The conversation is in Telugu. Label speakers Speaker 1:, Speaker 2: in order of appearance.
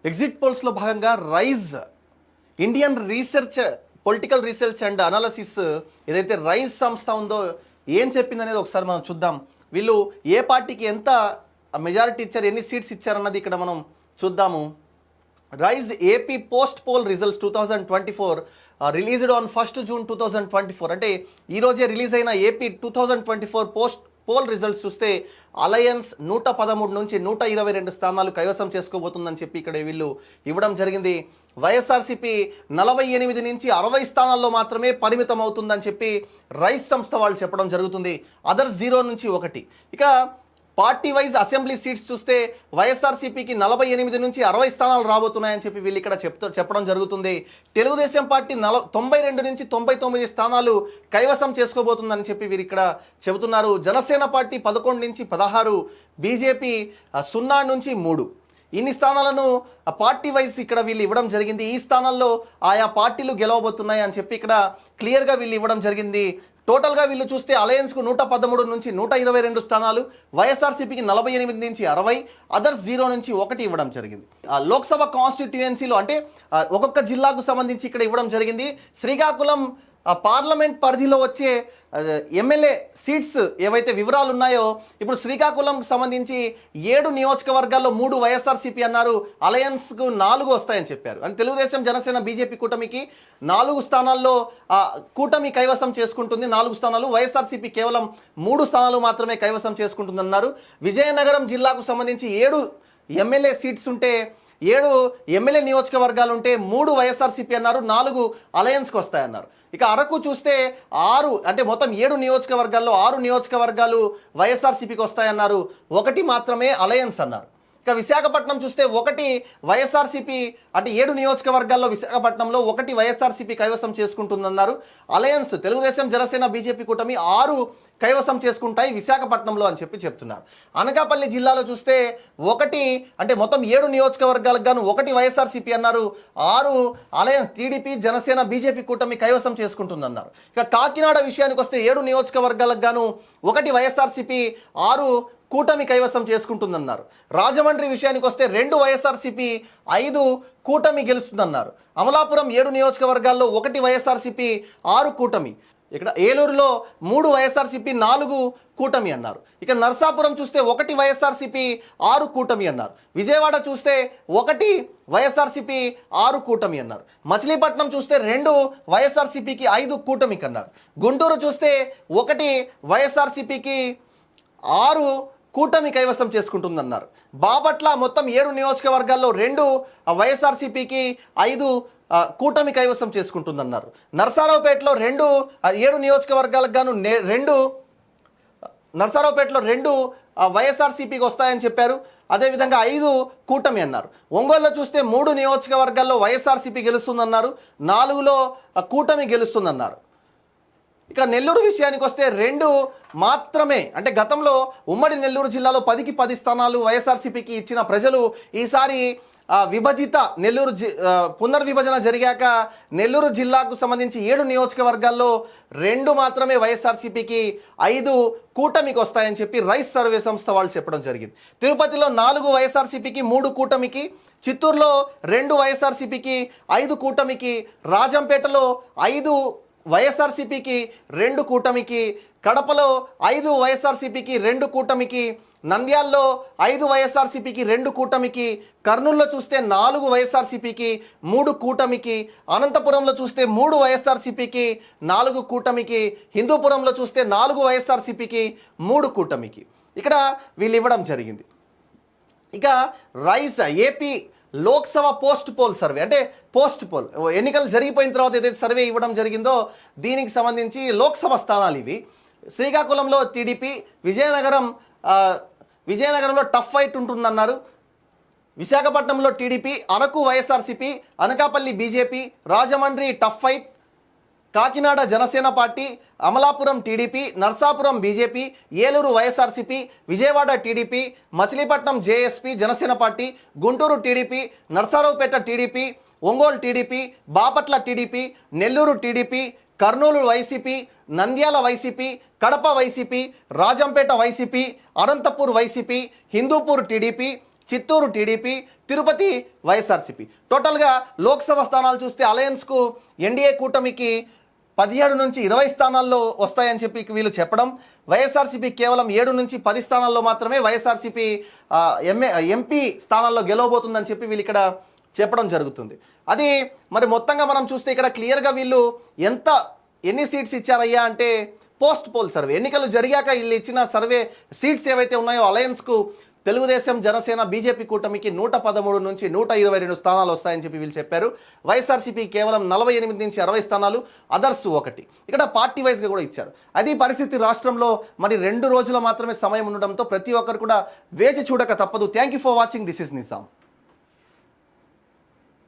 Speaker 1: ఎగ్జిట్ పోల్స్లో భాగంగా rise Indian research political research and analysis ఏదైతే రైజ్ సంస్థ ఉందో ఏం చెప్పిందనేది ఒకసారి మనం చూద్దాం. వీళ్ళు ఏ పార్టీకి ఎంత మెజారిటీ ఇచ్చారు, ఎన్ని సీట్స్ ఇచ్చారన్నది ఇక్కడ మనం చూద్దాము. Rise AP post poll results 2024 released on 1 June 2024. అంటే ఈరోజే రిలీజ్ అయిన ఏపీ 2024 పోస్ట్ పోల్ రిజల్ట్స్ చూస్తే అలయన్స్ 113 నుంచి 122 స్థానాలు కైవసం చేసుకోబోతుందని చెప్పి ఇక్కడ వీళ్ళు ఇవ్వడం జరిగింది. వైఎస్ఆర్సీపీ 48 నుంచి 60 స్థానాల్లో మాత్రమే పరిమితం అవుతుందని చెప్పి రైస్ సంస్థ వాళ్ళు చెప్పడం జరుగుతుంది. అదర్స్ 0 నుంచి 1. ఇక పార్టీ వైజ్ అసెంబ్లీ సీట్స్ చూస్తే వైఎస్ఆర్సీపీకి 48 నుంచి 60 స్థానాలు రాబోతున్నాయని చెప్పి వీళ్ళు ఇక్కడ చెప్పడం జరుగుతుంది. తెలుగుదేశం పార్టీ 92 నుంచి 99 స్థానాలు కైవసం చేసుకోబోతుందని చెప్పి వీరు ఇక్కడ చెబుతున్నారు. జనసేన పార్టీ 11 నుంచి 16, బీజేపీ 0 నుంచి 3. ఇన్ని స్థానాలను పార్టీ వైజ్ ఇక్కడ వీళ్ళు ఇవ్వడం జరిగింది. ఈ స్థానాల్లో ఆయా పార్టీలు గెలవబోతున్నాయి అని చెప్పి ఇక్కడ క్లియర్గా వీళ్ళు ఇవ్వడం జరిగింది. టోటల్గా వీళ్ళు చూస్తే అలయన్స్కు 113 నుంచి 122 స్థానాలు, వైఎస్ఆర్సీపీకి 48 నుంచి 60, అదర్స్ 0 నుంచి 1 ఇవ్వడం జరిగింది. లోక్సభ కాన్స్టిట్యుయెన్సీలో అంటే ఒక్కొక్క జిల్లాకు సంబంధించి ఇక్కడ ఇవ్వడం జరిగింది. శ్రీకాకుళం పార్లమెంట్ పరిధిలో వచ్చే ఎమ్మెల్యే సీట్స్ ఏవైతే వివరాలు ఉన్నాయో ఇప్పుడు శ్రీకాకుళంకు సంబంధించి 7 నియోజకవర్గాల్లో 3 వైఎస్ఆర్సీపీ అన్నారు, అలయన్స్కు 4 వస్తాయని చెప్పారు. అని తెలుగుదేశం, జనసేన, బీజేపీ కూటమికి 4 స్థానాల్లో కూటమి కైవసం చేసుకుంటుంది. 4 స్థానాలు, వైఎస్ఆర్సీపీ కేవలం 3 స్థానాలు మాత్రమే కైవసం చేసుకుంటుందన్నారు. విజయనగరం జిల్లాకు సంబంధించి 7 ఎమ్మెల్యే సీట్స్ ఉంటే 7 ఎమ్మెల్యే నియోజకవర్గాలు ఉంటే 3 వైఎస్ఆర్సీపీ అన్నారు, 4 అలయన్స్కి వస్తాయన్నారు. ఇక అరకు చూస్తే 6 అంటే మొత్తం 7 నియోజకవర్గాల్లో 6 నియోజకవర్గాలు వైఎస్ఆర్సీపీకి వస్తాయన్నారు, 1 మాత్రమే అలయన్స్ అన్నారు. ఇక విశాఖపట్నం చూస్తే 1 వైఎస్ఆర్సీపీ అంటే 7 నియోజకవర్గాల్లో విశాఖపట్నంలో 1 వైఎస్ఆర్సీపీ కైవసం చేసుకుంటుందన్నారు. అలయన్స్ తెలుగుదేశం, జనసేన, బీజేపీ కూటమి 6 కైవసం చేసుకుంటాయి విశాఖపట్నంలో అని చెప్పి చెప్తున్నారు. అనకాపల్లి జిల్లాలో చూస్తే 1 అంటే మొత్తం 7 నియోజకవర్గాలకు గాను 1 వైఎస్ఆర్సీపీ అన్నారు, 6 అలయన్స్ టీడీపీ, జనసేన, బీజేపీ కూటమి కైవసం చేసుకుంటుందన్నారు. ఇక కాకినాడ విషయానికి వస్తే 7 నియోజకవర్గాలకు గాను 1 వైఎస్ఆర్సీపీ, 6 కూటమి కైవసం చేసుకుంటుందన్నారు. రాజమండ్రి విషయానికి వస్తే 2 వైఎస్ఆర్సీపీ, 5 కూటమి గెలుస్తుందన్నారు. అమలాపురం 7 నియోజకవర్గాల్లో 1 వైఎస్ఆర్సీపీ, 6 కూటమి. ఇక్కడ ఏలూరులో 3 వైఎస్ఆర్సీపీ, 4 కూటమి అన్నారు. ఇక నర్సాపురం చూస్తే 1 వైఎస్ఆర్సీపీ, 6 కూటమి అన్నారు. విజయవాడ చూస్తే 1 వైఎస్ఆర్సీపీ, 6 కూటమి అన్నారు. మచిలీపట్నం చూస్తే 2 వైఎస్ఆర్సీపీకి, 5 కూటమికి అన్నారు. గుంటూరు చూస్తే 1 వైఎస్ఆర్సీపీకి, 6 కూటమి కైవసం చేసుకుంటుందన్నారు. బాపట్ల మొత్తం 7 నియోజకవర్గాల్లో 2 వైఎస్ఆర్సీపీకి, 5 కూటమి కైవసం చేసుకుంటుందన్నారు. నర్సారావుపేటలో 7 నియోజకవర్గాలకు గాను 2 నర్సారావుపేటలో 2 వైఎస్ఆర్సీపీకి వస్తాయని చెప్పారు. అదేవిధంగా 5 కూటమి అన్నారు. ఒంగోలులో చూస్తే 3 నియోజకవర్గాల్లో వైఎస్ఆర్సీపీ గెలుస్తుందన్నారు, 4లో కూటమి గెలుస్తుందన్నారు. ఇక నెల్లూరు విషయానికి వస్తే 2 మాత్రమే అంటే గతంలో ఉమ్మడి నెల్లూరు జిల్లాలో 10కి 10 స్థానాలు వైఎస్ఆర్సీపీకి ఇచ్చిన ప్రజలు ఈసారి విభజిత నెల్లూరు పునర్విభజన జరిగాక నెల్లూరు జిల్లాకు సంబంధించి 7 నియోజకవర్గాల్లో 2 మాత్రమే వైఎస్ఆర్సీపీకి, 5 కూటమికి వస్తాయని చెప్పి రైస్ సర్వే సంస్థ వాళ్ళు చెప్పడం జరిగింది. తిరుపతిలో 4 వైఎస్ఆర్సీపీకి, 3 కూటమికి, చిత్తూరులో 2 వైఎస్ఆర్సీపీకి, 5 కూటమికి, రాజంపేటలో 5 వైఎస్ఆర్సీపీకి, 2 కూటమికి, కడపలో 5 వైఎస్ఆర్సీపీకి, 2 కూటమికి, నంద్యాల్లో 5 వైఎస్ఆర్సీపీకి, 2 కూటమికి, కర్నూలులో చూస్తే 4 వైఎస్ఆర్సీపీకి, 3 కూటమికి, అనంతపురంలో చూస్తే 3 వైఎస్ఆర్సీపీకి, 4 కూటమికి, హిందూపురంలో చూస్తే 4 వైఎస్ఆర్సీపీకి, 3 కూటమికి ఇక్కడ వీళ్ళు ఇవ్వడం జరిగింది. ఇక rice AP Lok Sabha post poll survey అంటే పోస్ట్ పోల్ ఎన్నికలు జరిగిపోయిన తర్వాత ఏదైతే సర్వే ఇవ్వడం జరిగిందో దీనికి సంబంధించి లోక్సభ స్థానాలు ఇవి. శ్రీకాకుళంలో టీడీపీ, విజయనగరంలో టఫ్ ఫైట్ ఉంటుందన్నారు. విశాఖపట్నంలో TDP, Araku YSRCP, Anakapalli BJP, Rajahmundry tough fight, Kakinada Janasena party, Amalapuram TDP, Narsapuram BJP, Eluru YSRCP, Vijayawada TDP, Machilipatnam JSP Janasena party, Guntur TDP, Narasaraopet TDP, Ongole TDP, Bapatla TDP, Nellore TDP, Kurnool YCP, Nandyal YCP, Kadapa YCP, Rajampet YCP, Anantapur YCP, Hindupur TDP, Chittoor TDP, Tirupati YSRCP. టోటల్గా లోక్సభ స్థానాలు చూస్తే అలయన్స్కు ఎన్డీఏ కూటమికి 17 నుంచి 20 స్థానాల్లో వస్తాయని చెప్పి వీళ్ళు చెప్పడం, వైఎస్ఆర్సీపీ కేవలం 7 నుంచి 10 స్థానాల్లో మాత్రమే వైఎస్ఆర్సీపీ ఎంపీ స్థానాల్లో గెలవబోతుందని చెప్పి వీళ్ళు ఇక్కడ చెప్పడం జరుగుతుంది. అది మరి మొత్తంగా మనం చూస్తే ఇక్కడ క్లియర్గా వీళ్ళు ఎన్ని సీట్స్ ఇచ్చారయ్యా అంటే పోస్ట్ పోల్ సర్వే, ఎన్నికలు జరిగాక వీళ్ళు ఇచ్చిన సర్వే సీట్స్ ఏవైతే ఉన్నాయో అలయన్స్కు తెలుగుదేశం, జనసేన, బీజేపీ కూటమికి 113 నుంచి 122 స్థానాలు వస్తాయని చెప్పి వీళ్ళు చెప్పారు. వైఎస్ఆర్సీపీ కేవలం 48 నుంచి 60 స్థానాలు, అదర్స్ 1. ఇక్కడ పార్టీ వైజ్గా కూడా ఇచ్చారు. అది పరిస్థితి రాష్ట్రంలో. మరి 2 రోజులు మాత్రమే సమయం ఉండడంతో ప్రతి ఒక్కరు కూడా వేచి చూడక తప్పదు. Thank you for watching. This is Nizam.